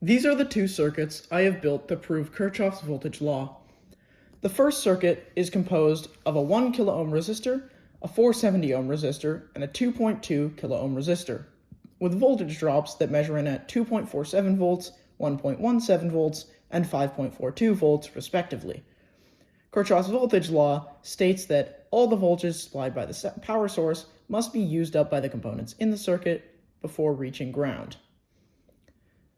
These are the two circuits I have built to prove Kirchhoff's voltage law. The first circuit is composed of a 1 kiloohm resistor, a 470 ohm resistor, and a 2.2 kiloohm resistor, with voltage drops that measure in at 2.47 volts, 1.17 volts, and 5.42 volts, respectively. Kirchhoff's voltage law states that all the voltage supplied by the power source must be used up by the components in the circuit before reaching ground.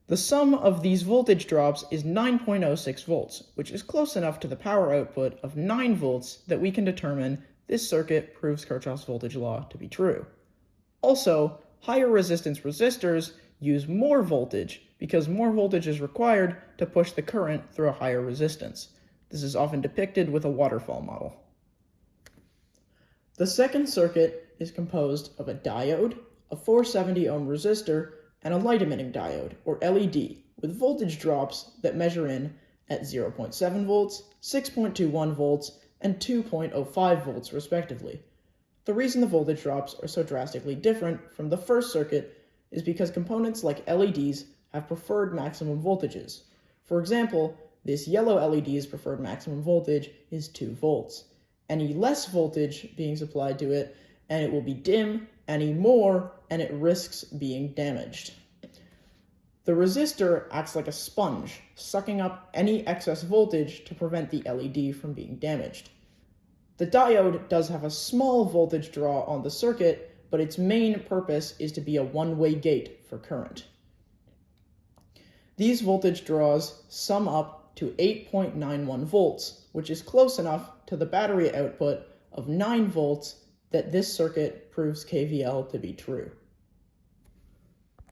The sum of these voltage drops is 9.06 volts, which is close enough to the power output of 9 volts that we can determine this circuit proves Kirchhoff's voltage law to be true. Also, higher resistance resistors use more voltage because more voltage is required to push the current through a higher resistance. This is often depicted with a waterfall model. The second circuit is composed of a diode, a 470 ohm resistor, and a light-emitting diode, or LED, with voltage drops that measure in at 0.7 volts, 6.21 volts, and 2.05 volts, respectively. The reason the voltage drops are so drastically different from the first circuit is because components like LEDs have preferred maximum voltages. For example, this yellow LED's preferred maximum voltage is 2 volts. Any less voltage being supplied to it, and it will be dim, any more, and it risks being damaged. The resistor acts like a sponge, sucking up any excess voltage to prevent the LED from being damaged. The diode does have a small voltage draw on the circuit, but its main purpose is to be a one-way gate for current. These voltage draws sum up to 8.91 volts, which is close enough to the battery output of 9 volts that this circuit proves KVL to be true.